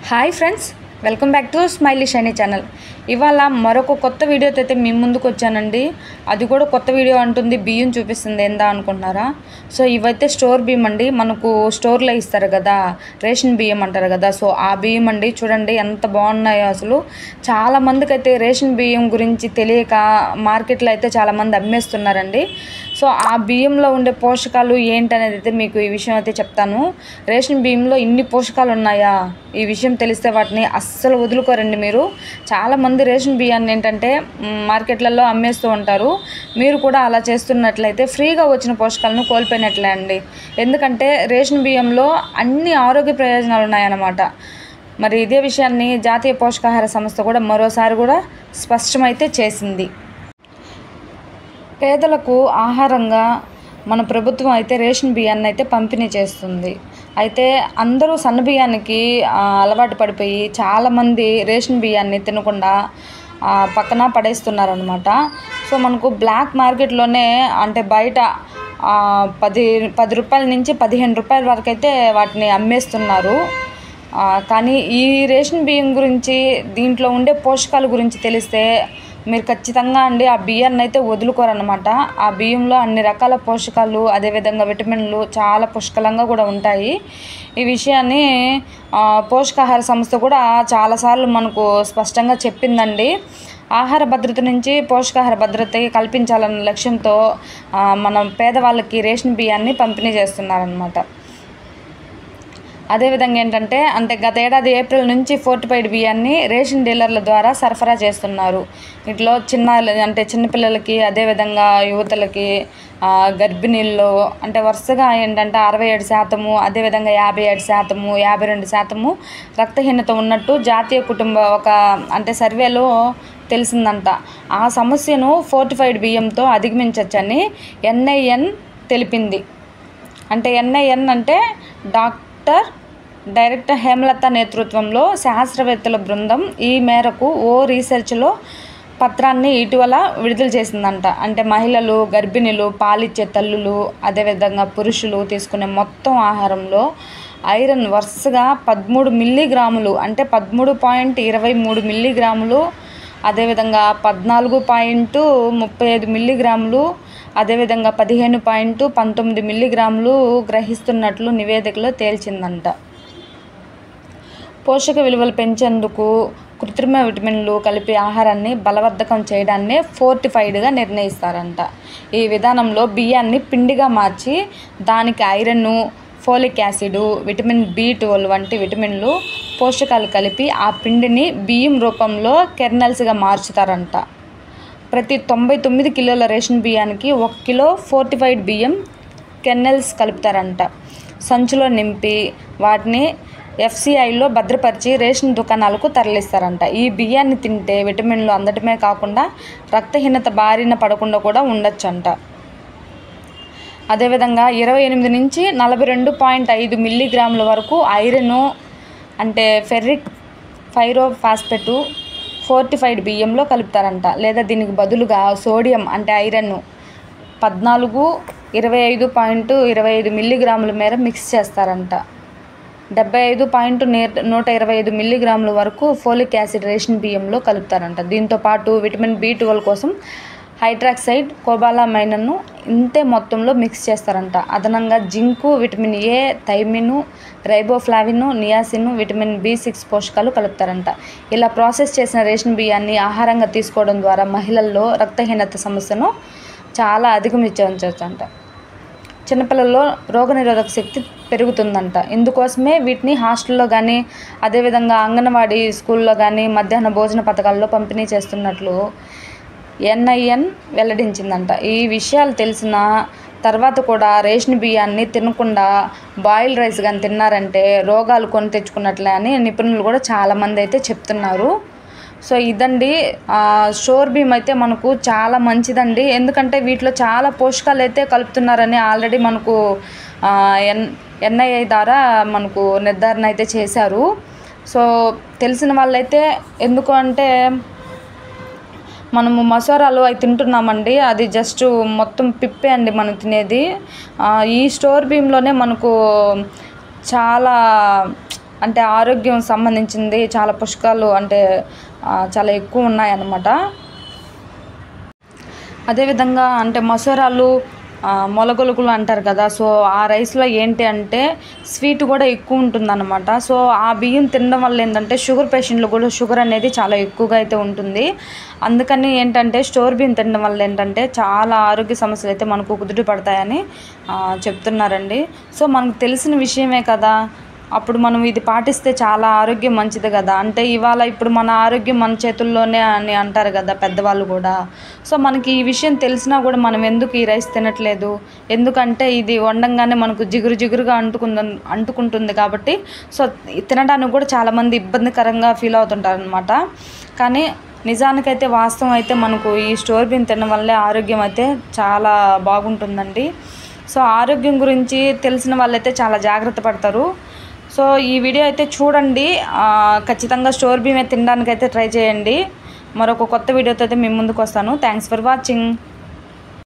Hi friends, welcome back to smiley shiny channel. ఇవాళ మరొక కొత్త వీడియోతో అయితే మీ ముందుకు వచ్చానండి. అది కూడా కొత్త వీడియో అంటుంది, బియ్యం చూపిస్తుంది ఏందా అనుకుంటున్నారా? సో ఇవైతే స్టోర్ బియ్యం అండి. మనకు స్టోర్లో ఇస్తారు కదా, రేషన్ బియ్యం అంటారు కదా. సో ఆ బియ్యం అండి, చూడండి ఎంత బాగున్నాయో. అసలు చాలామందికి అయితే రేషన్ బియ్యం గురించి తెలియక మార్కెట్లో అయితే చాలామంది అమ్మేస్తున్నారండి. సో ఆ బియ్యంలో ఉండే పోషకాలు ఏంటనేది అయితే మీకు ఈ విషయం అయితే చెప్తాను. రేషన్ బియ్యంలో ఇన్ని పోషకాలు ఉన్నాయా, ఈ విషయం తెలిస్తే వాటిని అస్సలు వదులుకోరండి మీరు. చాలామంది రేషన్ బియ్యాన్ని ఏంటంటే మార్కెట్లలో అమ్మేస్తూ ఉంటారు. మీరు కూడా అలా చేస్తున్నట్లయితే ఫ్రీగా వచ్చిన పోషకాలను కోల్పోయినట్లే అండి. ఎందుకంటే రేషన్ బియ్యంలో అన్ని ఆరోగ్య ప్రయోజనాలు ఉన్నాయన్నమాట. మరి ఇదే విషయాన్ని జాతీయ పోషకాహార సంస్థ కూడా మరోసారి కూడా స్పష్టమైతే చేసింది. పేదలకు ఆహారంగా మన ప్రభుత్వం అయితే రేషన్ బియ్యాన్ని అయితే పంపిణీ చేస్తుంది. అయితే అందరూ సన్న బియ్యానికి అలవాటు పడిపోయి చాలామంది రేషన్ బియ్యాన్ని తినకుండా పక్కన పడేస్తున్నారనమాట. సో మనకు బ్లాక్ మార్కెట్లోనే అంటే బయట 10 రూపాయల నుంచి 15 రూపాయల వరకు అయితే వాటిని అమ్మేస్తున్నారు. కానీ ఈ రేషన్ బియ్యం గురించి, దీంట్లో ఉండే పోషకాల గురించి తెలిస్తే మీరు ఖచ్చితంగా అండి ఆ బియ్యాన్ని అయితే వదులుకోరన్నమాట. ఆ బియ్యంలో అన్ని రకాల పోషకాలు, అదేవిధంగా విటమిన్లు చాలా పుష్కలంగా కూడా ఉంటాయి. ఈ విషయాన్ని పోషకాహార సంస్థ కూడా చాలాసార్లు మనకు స్పష్టంగా చెప్పిందండి. ఆహార భద్రత నుంచి పోషకాహార భద్రత కల్పించాలన్న లక్ష్యంతో మనం పేదవాళ్ళకి రేషన్ బియ్యాన్ని పంపిణీ చేస్తున్నారనమాట. అదేవిధంగా ఏంటంటే గత ఏడాది ఏప్రిల్ నుంచి ఫోర్టిఫైడ్ బియ్యాన్ని రేషన్ డీలర్ల ద్వారా సరఫరా చేస్తున్నారు. ఇట్లో చిన్నపిల్లలకి, అదేవిధంగా యువతలకి, గర్భిణీల్లో వరుసగా ఏంటంటే 67%, అదేవిధంగా 57%, 52% రక్తహీనత ఉన్నట్టు జాతీయ కుటుంబ సర్వేలో తెలిసిందంట. ఆ సమస్యను ఫోర్టిఫైడ్ బియ్యంతో అధిగమించవచ్చని NIN తెలిపింది. NIN అంటే డైరెక్టర్ హేమలత నేతృత్వంలో శాస్త్రవేత్తల బృందం ఈ మేరకు ఓ రీసెర్చ్లో పత్రాన్ని ఇటీవల విడుదల చేసిందంట. మహిళలు, గర్భిణీలు, పాలిచ్చే తల్లులు, అదేవిధంగా పురుషులు తీసుకునే మొత్తం ఆహారంలో ఐరన్ వరుసగా 13 మిల్లీగ్రాములు 13.23 మిల్లీగ్రాములు, అదేవిధంగా 14.35 మిల్లీగ్రాములు, అదేవిధంగా 15.19 మిల్లీగ్రాములు గ్రహిస్తున్నట్లు నివేదికలో తేల్చిందంట. పోషక విలువలు పెంచేందుకు కృత్రిమ విటమిన్లు కలిపి ఆహారాన్ని బలవర్ధకం చేయడాన్నే ఫోర్టిఫైడ్గా నిర్ణయిస్తారంట. ఈ విధానంలో బియ్యాన్ని పిండిగా మార్చి దానికి iron, folic acid, vitamin B12 వంటి విటమిన్లు, పోషకాలు కలిపి ఆ పిండిని బియ్యం రూపంలో కెర్నల్స్గా మార్చుతారంట. ప్రతి 99 కిలోల రేషన్ బియ్యానికి 1 కిలో ఫోర్టిఫైడ్ బియ్యం కెర్నల్స్ కలుపుతారంట. సంచులో నింపి వాటిని FCIలో భద్రపరిచి రేషన్ దుకాణాలకు తరలిస్తారంట. ఈ బియ్యాన్ని తింటే విటమిన్లు అందటమే కాకుండా రక్తహీనత బారిన పడకుండా కూడా ఉండొచ్చంట. అదేవిధంగా 28 నుంచి 42.5 మిల్లీగ్రాముల వరకు ఐరన్ ఫెర్రిక్ పైరోఫాస్ఫేట్ ఫోర్టిఫైడ్ బియ్యంలో కలుపుతారంట. లేదా దీనికి బదులుగా సోడియం ఐరన్ 14, 25.25 మిల్లీగ్రాముల మేర మిక్స్ చేస్తారంట. 75.125 మిల్లీగ్రాముల వరకు ఫోలిక్ యాసిడ్ రేషన్ బియ్యంలో కలుపుతారంట. దీంతోపాటు విటమిన్ B12 కోసం హైడ్రాక్సైడ్, కోబాలమైన్ను ఇంతే మొత్తంలో మిక్స్ చేస్తారంట. అదనంగా zinc, vitamin A, thiamine, riboflavin, niacin, vitamin B6 పోషకాలు కలుపుతారంట. ఇలా ప్రాసెస్ చేసిన రేషన్ బియ్యాన్ని ఆహారంగా తీసుకోవడం ద్వారా మహిళల్లో రక్తహీనత సమస్యను చాలా అధిగమించవచ్చంట. చిన్నపిల్లల్లో రోగనిరోధక శక్తి పెరుగుతుందంట. ఇందుకోసమే వీటిని హాస్టల్లో కానీ, అదేవిధంగా అంగన్వాడీ స్కూల్లో కానీ మధ్యాహ్న భోజన పథకాల్లో పంపిణీ చేస్తున్నట్లు NIN వెల్లడించిందంట. ఈ విషయాలు తెలిసిన తర్వాత కూడా రేషన్ బియ్యాన్ని తినకుండా బాయిల్ రైస్ కానీ తిన్నారంటే రోగాలు కొని తెచ్చుకున్నట్లే అని నిపుణులు కూడా చాలామంది అయితే చెప్తున్నారు. సో ఇదండి, స్టోర్ బియ్యం అయితే మనకు చాలా మంచిదండి. ఎందుకంటే వీటిలో చాలా పోషకాలు అయితే కలుపుతున్నారని ఆల్రెడీ మనకు NII ద్వారా మనకు నిర్ధారణ అయితే చేశారు. సో తెలిసిన వాళ్ళైతే, ఎందుకు మనము మసూరాలు అవి తింటున్నామండి, అది జస్ట్ మొత్తం పిప్పే అండి మనం తినేది. ఈ స్టోర్ బియ్యంలోనే మనకు చాలా అంటే ఆరోగ్యం సంబంధించింది చాలా పోషకాలు అంటే చాలా ఎక్కువ ఉన్నాయన్నమాట. అదేవిధంగా అంటే మసూరాలు మొలగొలుగులు అంటారు కదా, సో ఆ రైస్లో ఏంటి అంటే స్వీట్ కూడా ఎక్కువ ఉంటుందన్నమాట. సో ఆ బియ్యం తినడం వల్ల ఏంటంటే షుగర్ పేషెంట్లు కూడా షుగర్ అనేది చాలా ఎక్కువగా అయితే ఉంటుంది. అందుకని ఏంటంటే స్టోర్ బియ్యం తినడం వల్ల ఏంటంటే చాలా ఆరోగ్య సమస్యలు అయితే మనకు కుదుట పడతాయని చెప్తున్నారండి. సో మనకు తెలిసిన విషయమే కదా, అప్పుడు మనం ఇది పాటిస్తే చాలా ఆరోగ్యం మంచిది కదా. అంటే ఇప్పుడు మన ఆరోగ్యం మన చేతుల్లోనే అని అంటారు కదా పెద్దవాళ్ళు కూడా. సో మనకి ఈ విషయం తెలిసినా కూడా మనం ఎందుకు ఈ రైస్ తినట్లేదు, ఎందుకంటే ఇది వండంగానే మనకు జిగురుగా అంటుకుంటుంది కాబట్టి సో తినడానికి కూడా చాలామంది ఇబ్బందికరంగా ఫీల్ అవుతుంటారు అనమాట. కానీ నిజానికైతే వాస్తవం అయితే మనకు ఈ స్టోర్ బియ్యం తినడం వల్లే ఆరోగ్యం అయితే చాలా బాగుంటుందండి. సో ఆరోగ్యం గురించి తెలిసిన వాళ్ళైతే చాలా జాగ్రత్త పడతారు. సో ఈ వీడియో అయితే చూడండి, ఖచ్చితంగా స్టోర్ బియ్యం తినడానికి అయితే ట్రై చేయండి. మరొక కొత్త వీడియోతో అయితే మీ ముందుకు వస్తాను. Thanks for watching.